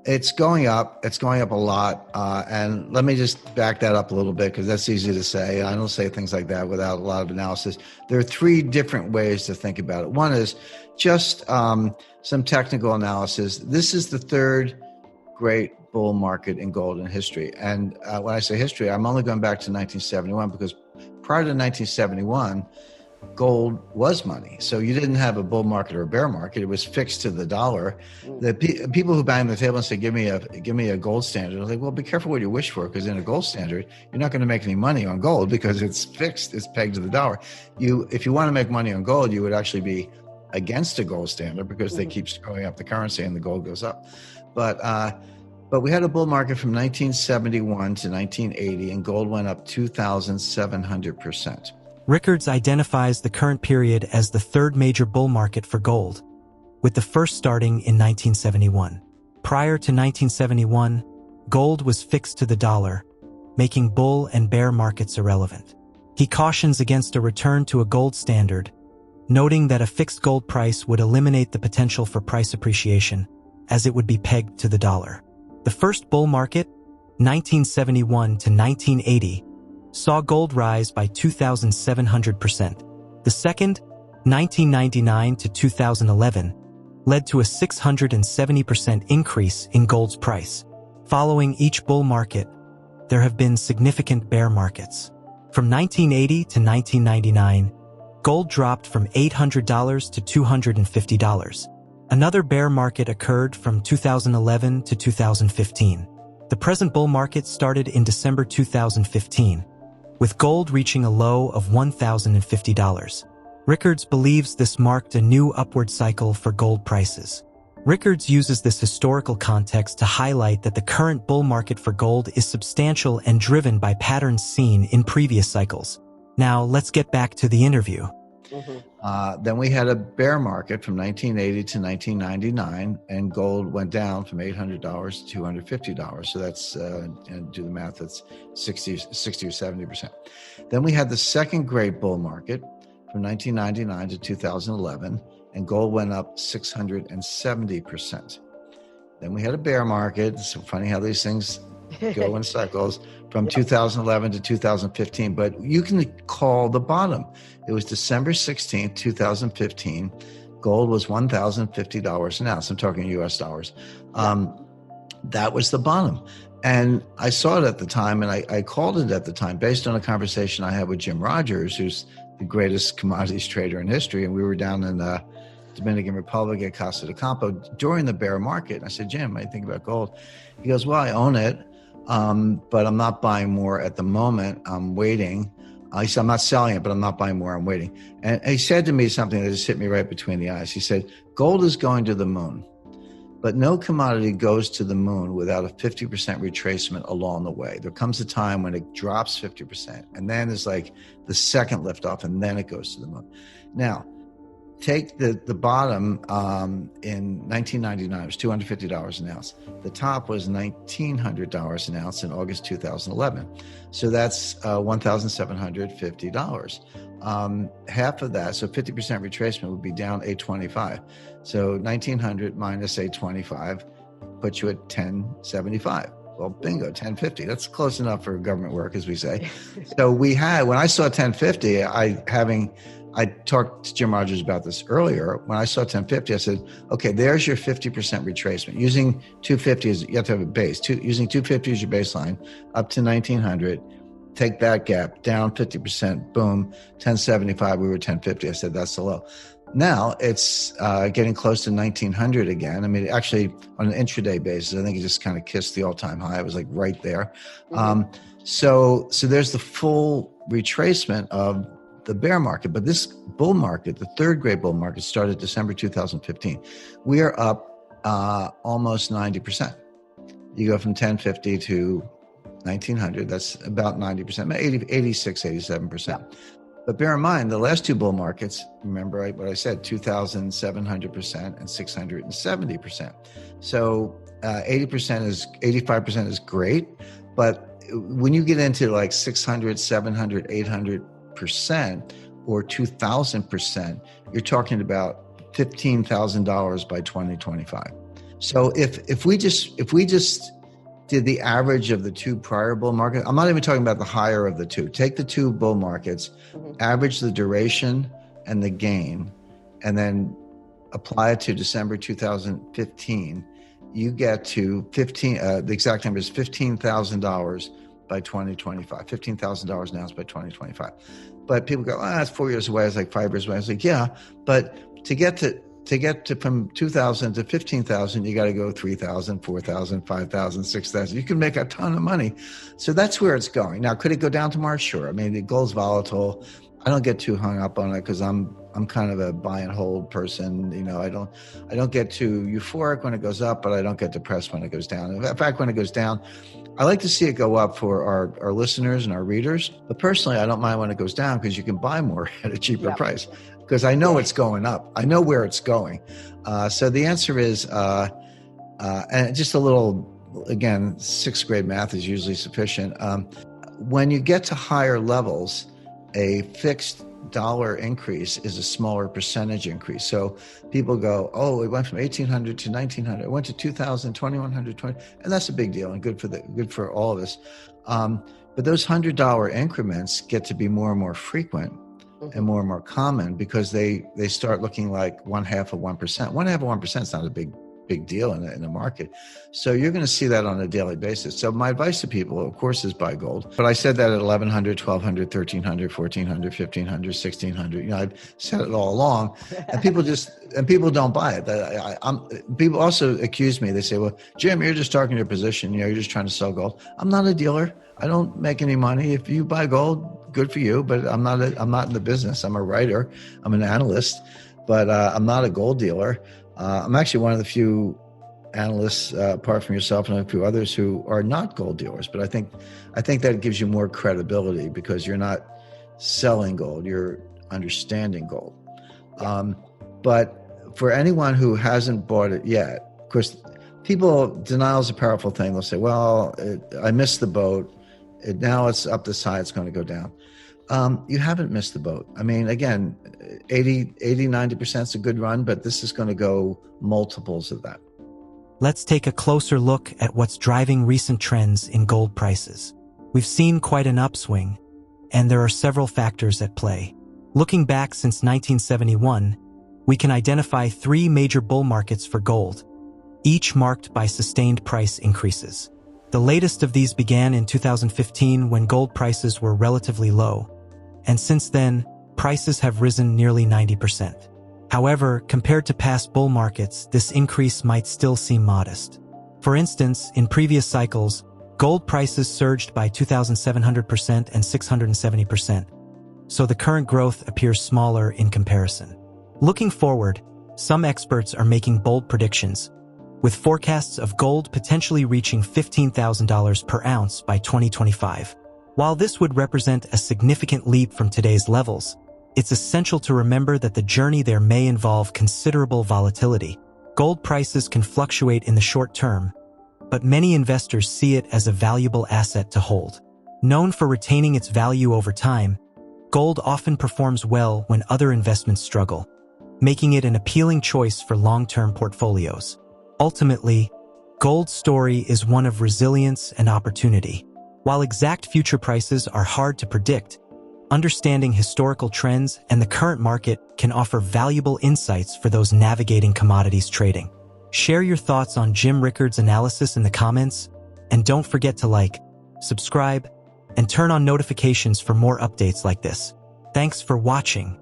It's going up. It's going up a lot. And let me just back that up a little bit because that's easy to say. I don't say things like that without a lot of analysis. There are three different ways to think about it. One is just some technical analysis. This is the third great bull market in gold in history. And when I say history, I'm only going back to 1971 because prior to 1971, gold was money. So you didn't have a bull market or a bear market. It was fixed to the dollar. The people who bang the table and say, give me a gold standard. I was like, well, be careful what you wish for, because in a gold standard, you're not going to make any money on gold because it's fixed, it's pegged to the dollar. If you want to make money on gold, you would actually be against a gold standard because they keep screwing up the currency and the gold goes up. But we had a bull market from 1971 to 1980 and gold went up 2,700%. Rickards identifies the current period as the third major bull market for gold, with the first starting in 1971. Prior to 1971, gold was fixed to the dollar, making bull and bear markets irrelevant. He cautions against a return to a gold standard, noting that a fixed gold price would eliminate the potential for price appreciation, as it would be pegged to the dollar. The first bull market, 1971 to 1980, saw gold rise by 2,700%. The second, 1999 to 2011, led to a 670% increase in gold's price. Following each bull market, there have been significant bear markets. From 1980 to 1999, gold dropped from $800 to $250. Another bear market occurred from 2011 to 2015. The present bull market started in December 2015, with gold reaching a low of $1,050. Rickards believes this marked a new upward cycle for gold prices. Rickards uses this historical context to highlight that the current bull market for gold is substantial and driven by patterns seen in previous cycles. Now, let's get back to the interview. Then we had a bear market from 1980 to 1999, and gold went down from $800 to $250. So that's, and do the math, that's 60 or 70%. Then we had the second great bull market from 1999 to 2011, and gold went up 670%. Then we had a bear market. It's so funny how these things go in cycles, from 2011 to 2015, but you can call the bottom. It was December 16th, 2015. Gold was $1,050 an ounce. I'm talking US dollars. That was the bottom. And I saw it at the time, and I called it at the time based on a conversation I had with Jim Rogers, who's the greatest commodities trader in history. And we were down in the Dominican Republic at Casa de Campo during the bear market. And I said, Jim, what do you think about gold? He goes, well, I own it. But I'm not buying more at the moment. I'm waiting. He said, I'm not selling it, but I'm not buying more. I'm waiting. And he said to me something that just hit me right between the eyes. He said, gold is going to the moon, but no commodity goes to the moon without a 50% retracement along the way. There comes a time when it drops 50%, and then it's like the second liftoff, and then it goes to the moon. Now, take the bottom in 1999, it was $250 an ounce. The top was $1,900 an ounce in August 2011. So that's $1,750. Half of that, so 50% retracement would be down $825. So 1,900 minus $825 puts you at $1,075. Well, bingo, 1050. That's close enough for government work, as we say. So we had, when I saw 1050, I talked to Jim Rogers about this earlier. When I saw 1050, I said, okay, there's your 50% retracement. Using 250 you have to have a base. Using 250 as your baseline, up to 1900, take that gap, down 50%, boom, 1075, we were 1050. I said, that's the low. Now it's getting close to 1900 again. I mean, actually on an intraday basis, I think it just kind of kissed the all-time high. It was like right there. So there's the full retracement of the bear market, but this bull market, the third great bull market, started December 2015. We are up almost 90%. You go from 1050 to 1900, that's about 90%, 86, 87%. Yeah. But bear in mind, the last two bull markets, remember what I said, 2,700% and 670%. So 85% is great, but when you get into like 600, 700, 800%, or 2,000%, you're talking about $15,000 by 2025. So if we just did the average of the two prior bull markets, I'm not even talking about the higher of the two. Take the two bull markets, average the duration and the gain, and then apply it to December 2015. You get to the exact number is $15,000 by 2025. $15,000 now is by 2025. But people go, that's 4 years away. It's like 5 years away. I was like, yeah, but to get to from 2,000 to 15,000, you got to go 3,000, 4,000, 5,000, 6,000. You can make a ton of money. So that's where it's going. Now, could it go down tomorrow? Sure. I mean, the gold's volatile. I don't get too hung up on it because I'm kind of a buy and hold person. You know, I don't get too euphoric when it goes up, but I don't get depressed when it goes down. In fact, when it goes down, I like to see it go up for our listeners and our readers. But personally, I don't mind when it goes down because you can buy more at a cheaper price because I know it's going up. I know where it's going. So the answer is, and just a little, again, sixth grade math is usually sufficient. When you get to higher levels, a fixed dollar increase is a smaller percentage increase. So people go, oh, it went from 1,800 to 1,900. It went to 2,000, 2,100, 20, and that's a big deal and good for all of us. But those $100 increments get to be more and more frequent and more common because they start looking like 1/2 of 1%. 1/2 of 1% is not a big deal in the market. So you're going to see that on a daily basis. So my advice to people, of course, is buy gold. But I said that at 1,100, 1,200, 1,300, 1,400, 1,500, 1,600. You know, I've said it all along, and people don't buy it. People also accuse me. They say, "Well, Jim, you're just talking your position. You know, you're just trying to sell gold." I'm not a dealer. I don't make any money. If you buy gold, good for you. But I'm not in the business. I'm a writer. I'm an analyst, but I'm not a gold dealer. I'm actually one of the few analysts, apart from yourself and a few others, who are not gold dealers. But I think that gives you more credibility because you're not selling gold, you're understanding gold. But for anyone who hasn't bought it yet, of course, denial is a powerful thing. They'll say, well, I missed the boat. Now it's up this high, it's going to go down. You haven't missed the boat. I mean, again, 80, 90% is a good run, but this is going to go multiples of that. Let's take a closer look at what's driving recent trends in gold prices. We've seen quite an upswing, and there are several factors at play. Looking back since 1971, we can identify 3 major bull markets for gold, each marked by sustained price increases. The latest of these began in 2015 when gold prices were relatively low, and since then, prices have risen nearly 90%. However, compared to past bull markets, this increase might still seem modest. For instance, in previous cycles, gold prices surged by 2,700% and 670%, so the current growth appears smaller in comparison. Looking forward, some experts are making bold predictions, with forecasts of gold potentially reaching $15,000 per ounce by 2025. While this would represent a significant leap from today's levels, it's essential to remember that the journey there may involve considerable volatility. Gold prices can fluctuate in the short term, but many investors see it as a valuable asset to hold. Known for retaining its value over time, gold often performs well when other investments struggle, making it an appealing choice for long-term portfolios. Ultimately, gold's story is one of resilience and opportunity. While exact future prices are hard to predict, understanding historical trends and the current market can offer valuable insights for those navigating commodities trading. Share your thoughts on Jim Rickards' analysis in the comments, and don't forget to like, subscribe, and turn on notifications for more updates like this. Thanks for watching.